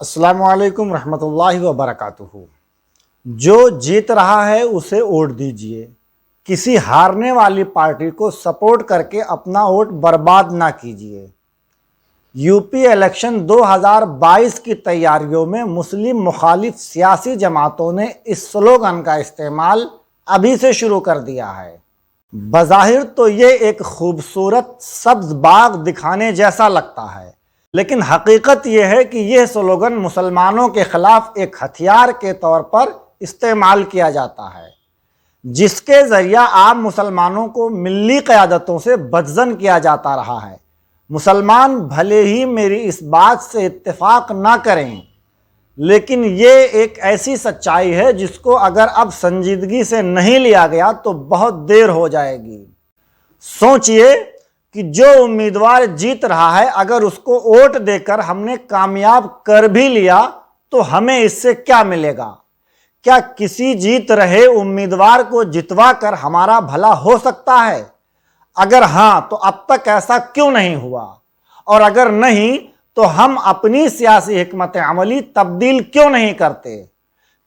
السلام علیکم ورحمۃ اللہ وبرکاتہ۔ جو جیت رہا ہے اسے ووٹ دیجئے، کسی ہارنے والی پارٹی کو سپورٹ کر کے اپنا ووٹ برباد نہ کیجئے۔ یو پی الیکشن 2022 کی تیاریوں میں مسلم مخالف سیاسی جماعتوں نے اس سلوگن کا استعمال ابھی سے شروع کر دیا ہے۔ بظاہر تو یہ ایک خوبصورت سبز باغ دکھانے جیسا لگتا ہے، لیکن حقیقت یہ ہے کہ یہ سلوگن مسلمانوں کے خلاف ایک ہتھیار کے طور پر استعمال کیا جاتا ہے، جس کے ذریعہ عام مسلمانوں کو ملی قیادتوں سے بدظن کیا جاتا رہا ہے۔ مسلمان بھلے ہی میری اس بات سے اتفاق نہ کریں، لیکن یہ ایک ایسی سچائی ہے جس کو اگر اب سنجیدگی سے نہیں لیا گیا تو بہت دیر ہو جائے گی۔ سوچئے کہ جو امیدوار جیت رہا ہے، اگر اس کو ووٹ دے کر ہم نے کامیاب کر بھی لیا تو ہمیں اس سے کیا ملے گا؟ کیا کسی جیت رہے امیدوار کو جتوا کر ہمارا بھلا ہو سکتا ہے؟ اگر ہاں تو اب تک ایسا کیوں نہیں ہوا؟ اور اگر نہیں تو ہم اپنی سیاسی حکمت عملی تبدیل کیوں نہیں کرتے؟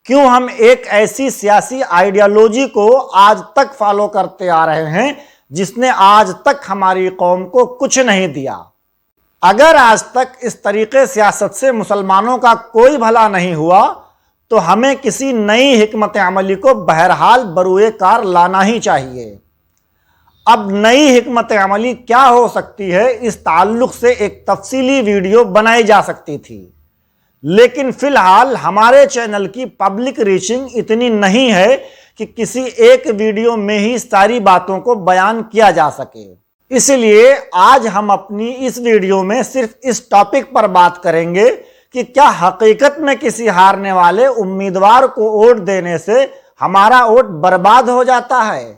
کیوں ہم ایک ایسی سیاسی آئیڈیالوجی کو آج تک فالو کرتے آ رہے ہیں جس نے آج تک ہماری قوم کو کچھ نہیں دیا؟ اگر آج تک اس طریقے سیاست سے مسلمانوں کا کوئی بھلا نہیں ہوا تو ہمیں کسی نئی حکمت عملی کو بہرحال بروئے کار لانا ہی چاہیے۔ اب نئی حکمت عملی کیا ہو سکتی ہے، اس تعلق سے ایک تفصیلی ویڈیو بنائی جا سکتی تھی، لیکن فی الحال ہمارے چینل کی پبلک ریچنگ اتنی نہیں ہے کہ کسی ایک ویڈیو میں ہی ساری باتوں کو بیان کیا جا سکے۔ اس لیے آج ہم اپنی اس ویڈیو میں صرف اس ٹاپک پر بات کریں گے کہ کیا حقیقت میں کسی ہارنے والے امیدوار کو ووٹ دینے سے ہمارا ووٹ برباد ہو جاتا ہے؟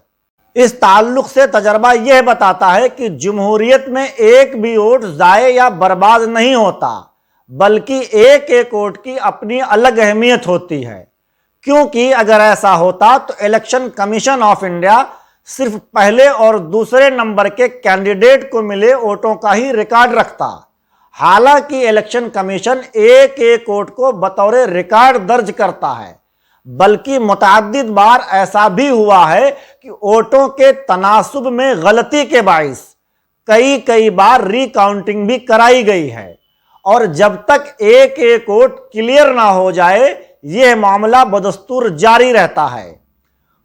اس تعلق سے تجربہ یہ بتاتا ہے کہ جمہوریت میں ایک بھی ووٹ ضائع یا برباد نہیں ہوتا، بلکہ ایک ایک ووٹ کی اپنی الگ اہمیت ہوتی ہے، کیونکہ اگر ایسا ہوتا تو الیکشن کمیشن آف انڈیا صرف پہلے اور دوسرے نمبر کے کینڈیڈیٹ کو ملے ووٹوں کا ہی ریکارڈ رکھتا۔ حالانکہ الیکشن کمیشن ایک ایک ووٹ کو بطور ریکارڈ درج کرتا ہے، بلکہ متعدد بار ایسا بھی ہوا ہے کہ ووٹوں کے تناسب میں غلطی کے باعث کئی بار ری کاؤنٹنگ بھی کرائی گئی ہے، اور جب تک ایک ایک ووٹ کلیئر نہ ہو جائے یہ معاملہ بدستور جاری رہتا ہے۔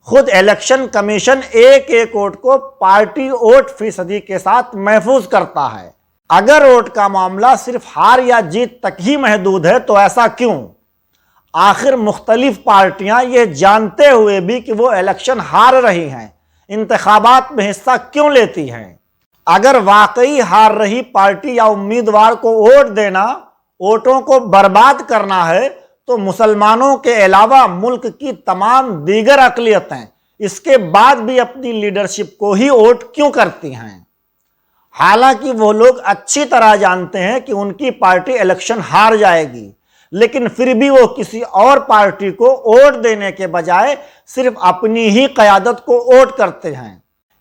خود الیکشن کمیشن ایک ایک ووٹ کو پارٹی ووٹ فیصدی کے ساتھ محفوظ کرتا ہے۔ اگر ووٹ کا معاملہ صرف ہار یا جیت تک ہی محدود ہے تو ایسا کیوں؟ آخر مختلف پارٹیاں یہ جانتے ہوئے بھی کہ وہ الیکشن ہار رہی ہیں، انتخابات میں حصہ کیوں لیتی ہیں؟ اگر واقعی ہار رہی پارٹی یا امیدوار کو ووٹ دینا ووٹوں کو برباد کرنا ہے تو مسلمانوں کے علاوہ ملک کی تمام دیگر اقلیتیں اس کے بعد بھی اپنی لیڈرشپ کو ہی ووٹ کیوں کرتی ہیں؟ حالانکہ وہ لوگ اچھی طرح جانتے ہیں کہ ان کی پارٹی الیکشن ہار جائے گی، لیکن پھر بھی وہ کسی اور پارٹی کو ووٹ دینے کے بجائے صرف اپنی ہی قیادت کو ووٹ کرتے ہیں۔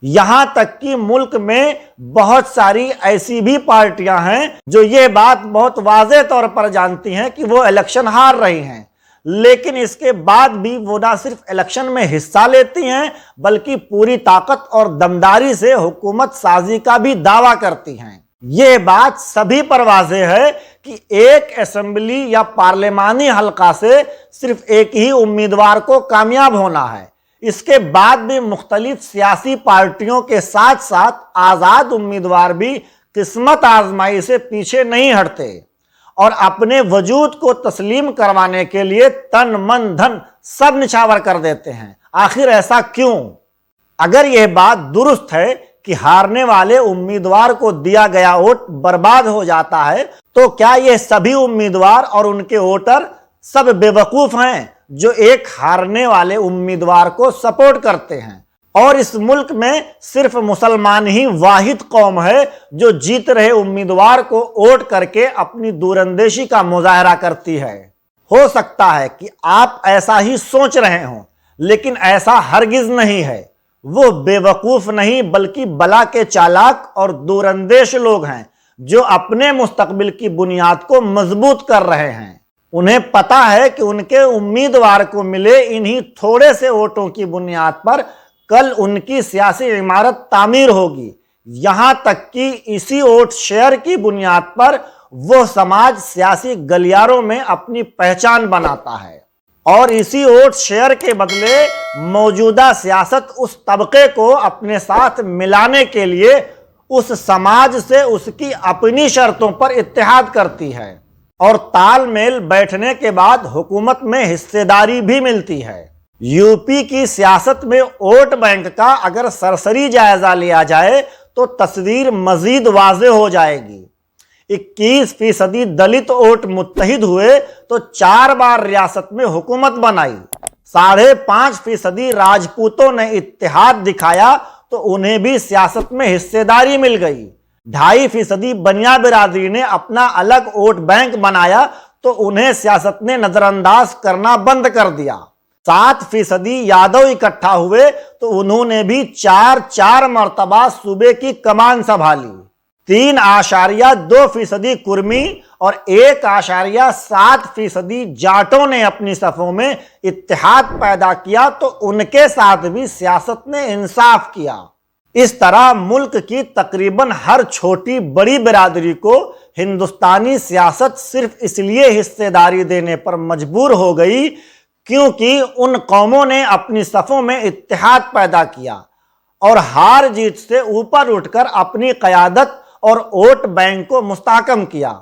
یہاں تک کہ ملک میں بہت ساری ایسی بھی پارٹیاں ہیں جو یہ بات بہت واضح طور پر جانتی ہیں کہ وہ الیکشن ہار رہی ہیں، لیکن اس کے بعد بھی وہ نہ صرف الیکشن میں حصہ لیتی ہیں بلکہ پوری طاقت اور دمداری سے حکومت سازی کا بھی دعویٰ کرتی ہیں۔ یہ بات سبھی پر واضح ہے کہ ایک اسمبلی یا پارلیمانی حلقہ سے صرف ایک ہی امیدوار کو کامیاب ہونا ہے، اس کے بعد بھی مختلف سیاسی پارٹیوں کے ساتھ ساتھ آزاد امیدوار بھی قسمت آزمائی سے پیچھے نہیں ہٹتے اور اپنے وجود کو تسلیم کروانے کے لیے تن من دھن سب نچھاور کر دیتے ہیں۔ آخر ایسا کیوں؟ اگر یہ بات درست ہے کہ ہارنے والے امیدوار کو دیا گیا ووٹ برباد ہو جاتا ہے تو کیا یہ سبھی امیدوار اور ان کے ووٹر سب بے وقوف ہیں جو ایک ہارنے والے امیدوار کو سپورٹ کرتے ہیں؟ اور اس ملک میں صرف مسلمان ہی واحد قوم ہے جو جیت رہے امیدوار کو ووٹ کر کے اپنی دوراندیشی کا مظاہرہ کرتی ہے۔ ہو سکتا ہے کہ آپ ایسا ہی سوچ رہے ہوں، لیکن ایسا ہرگز نہیں ہے۔ وہ بے وقوف نہیں بلکہ بلا کے چالاک اور دوراندیش لوگ ہیں جو اپنے مستقبل کی بنیاد کو مضبوط کر رہے ہیں۔ انہیں پتا ہے کہ ان کے امیدوار کو ملے انہی تھوڑے سے ووٹوں کی بنیاد پر کل ان کی سیاسی عمارت تعمیر ہوگی، یہاں تک کہ اسی ووٹ شیئر کی بنیاد پر وہ سماج سیاسی گلیاروں میں اپنی پہچان بناتا ہے، اور اسی ووٹ شیئر کے بدلے موجودہ سیاست اس طبقے کو اپنے ساتھ ملانے کے لیے اس سماج سے اس کی اپنی شرطوں پر اتحاد کرتی ہے، اور تال میل بیٹھنے کے بعد حکومت میں حصے داری بھی ملتی ہے۔ یو پی کی سیاست میں ووٹ بینک کا اگر سرسری جائزہ لیا جائے تو تصویر مزید واضح ہو جائے گی۔ 21% دلت ووٹ متحد ہوئے تو 4 بار ریاست میں حکومت بنائی، 5.5% راجپوتوں نے اتحاد دکھایا تو انہیں بھی سیاست میں حصے داری مل گئی، 2.5% بنیا برادری نے اپنا الگ ووٹ بینک بنایا تو انہیں سیاست نے نظر انداز کرنا بند کر دیا، 7% یادو اکٹھا ہوئے تو انہوں نے بھی 4 مرتبہ صوبے کی کمان سنبھالی، 3.2% کرمی اور 1.7% جاٹوں نے اپنی صفوں میں اتحاد پیدا کیا تو ان کے ساتھ بھی سیاست نے انصاف کیا۔ اس طرح ملک کی تقریباً ہر چھوٹی بڑی برادری کو ہندوستانی سیاست صرف اس لیے حصے داری دینے پر مجبور ہو گئی کیونکہ ان قوموں نے اپنی صفوں میں اتحاد پیدا کیا اور ہار جیت سے اوپر اٹھ کر اپنی قیادت اور ووٹ بینک کو مستحکم کیا۔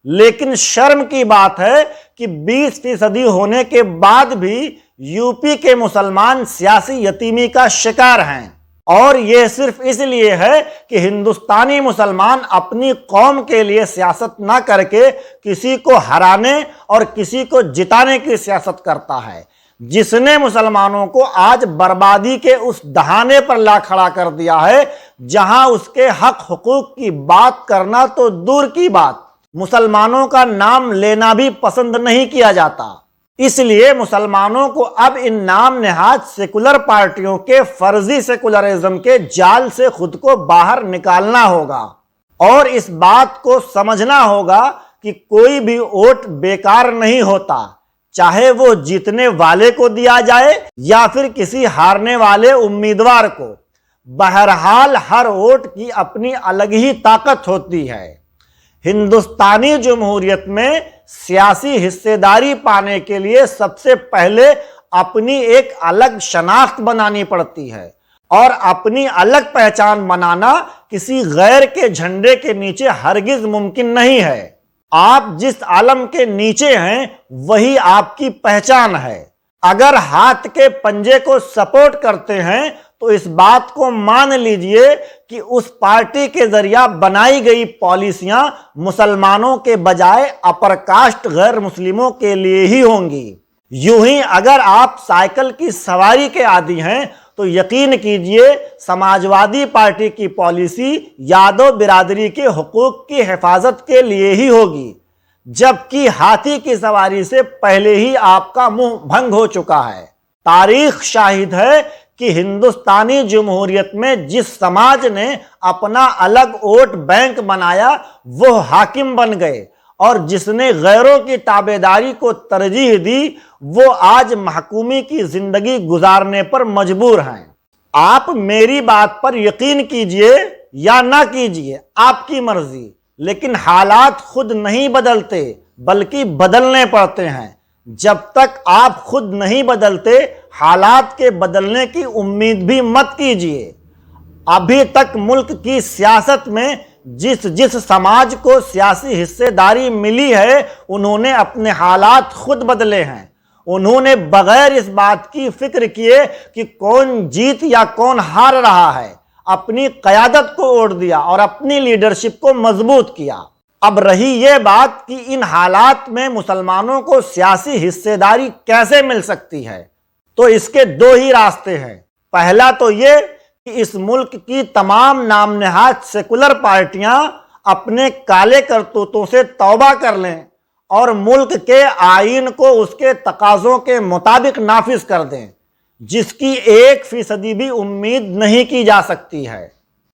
لیکن شرم کی بات ہے کہ 20% ہونے کے بعد بھی یو پی کے مسلمان سیاسی یتیمی کا شکار ہیں، اور یہ صرف اس لیے ہے کہ ہندوستانی مسلمان اپنی قوم کے لیے سیاست نہ کر کے کسی کو ہرانے اور کسی کو جتانے کی سیاست کرتا ہے، جس نے مسلمانوں کو آج بربادی کے اس دہانے پر لا کھڑا کر دیا ہے جہاں اس کے حق حقوق کی بات کرنا تو دور کی بات، مسلمانوں کا نام لینا بھی پسند نہیں کیا جاتا۔ اس لیے مسلمانوں کو اب ان نام نہاد سیکولر پارٹیوں کے فرضی سیکولرزم کے جال سے خود کو باہر نکالنا ہوگا، اور اس بات کو سمجھنا ہوگا کہ کوئی بھی ووٹ بیکار نہیں ہوتا، چاہے وہ جیتنے والے کو دیا جائے یا پھر کسی ہارنے والے امیدوار کو، بہرحال ہر ووٹ کی اپنی الگ ہی طاقت ہوتی ہے۔ ہندوستانی جمہوریت میں سیاسی حصے داری پانے کے لیے سب سے پہلے اپنی ایک الگ شناخت بنانی پڑتی ہے، اور اپنی الگ پہچان بنانا کسی غیر کے جھنڈے کے نیچے ہرگز ممکن نہیں ہے۔ آپ جس علم کے نیچے ہیں وہی آپ کی پہچان ہے۔ اگر ہاتھ کے پنجے کو سپورٹ کرتے ہیں تو اس بات کو مان لیجئے کہ اس پارٹی کے ذریعہ بنائی گئی پالیسیاں مسلمانوں کے بجائے اپر کاسٹ غیر مسلموں کے لیے ہی ہوں گی۔ یوں ہی اگر آپ سائیکل کی سواری کے عادی ہیں تو یقین کیجئے سماجوادی پارٹی کی پالیسی یادو برادری کے حقوق کی حفاظت کے لیے ہی ہوگی، جبکہ ہاتھی کی سواری سے پہلے ہی آپ کا منہ بھنگ ہو چکا ہے۔ تاریخ شاہد ہے کہ ہندوستانی جمہوریت میں جس سماج نے اپنا الگ ووٹ بینک بنایا وہ حاکم بن گئے، اور جس نے غیروں کی تابعداری کو ترجیح دی وہ آج محکومی کی زندگی گزارنے پر مجبور ہیں۔ آپ میری بات پر یقین کیجئے یا نہ کیجئے، آپ کی مرضی، لیکن حالات خود نہیں بدلتے بلکہ بدلنے پڑتے ہیں۔ جب تک آپ خود نہیں بدلتے حالات کے بدلنے کی امید بھی مت کیجئے۔ ابھی تک ملک کی سیاست میں جس سماج کو سیاسی حصے داری ملی ہے انہوں نے اپنے حالات خود بدلے ہیں۔ انہوں نے بغیر اس بات کی فکر کیے کہ کون جیت یا کون ہار رہا ہے اپنی قیادت کو ووٹ دیا اور اپنی لیڈرشپ کو مضبوط کیا۔ اب رہی یہ بات کہ ان حالات میں مسلمانوں کو سیاسی حصے داری کیسے مل سکتی ہے، تو اس کے 2 ہی راستے ہیں۔ پہلا تو یہ کہ اس ملک کی تمام نام نہاد سیکولر پارٹیاں اپنے کالے کرتوتوں سے توبہ کر لیں اور ملک کے آئین کو اس کے تقاضوں کے مطابق نافذ کر دیں، جس کی 1% بھی امید نہیں کی جا سکتی ہے۔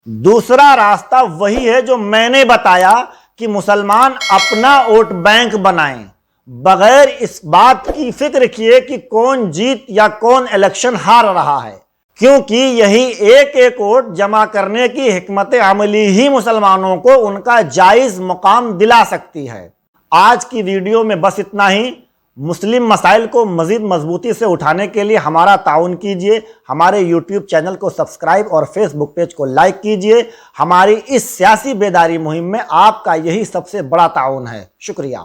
دوسرا راستہ وہی ہے جو میں نے بتایا کہ مسلمان اپنا ووٹ بینک بنائیں، بغیر اس بات کی فکر کیے کہ کون جیت یا کون الیکشن ہار رہا ہے، کیونکہ یہی ایک ایک ووٹ جمع کرنے کی حکمت عملی ہی مسلمانوں کو ان کا جائز مقام دلا سکتی ہے۔ آج کی ویڈیو میں بس اتنا ہی۔ مسلم مسائل کو مزید مضبوطی سے اٹھانے کے لیے ہمارا تعاون کیجیے، ہمارے یوٹیوب چینل کو سبسکرائب اور فیس بک پیج کو لائک کیجیے۔ ہماری اس سیاسی بیداری مہم میں آپ کا یہی سب سے بڑا تعاون ہے۔ شکریہ۔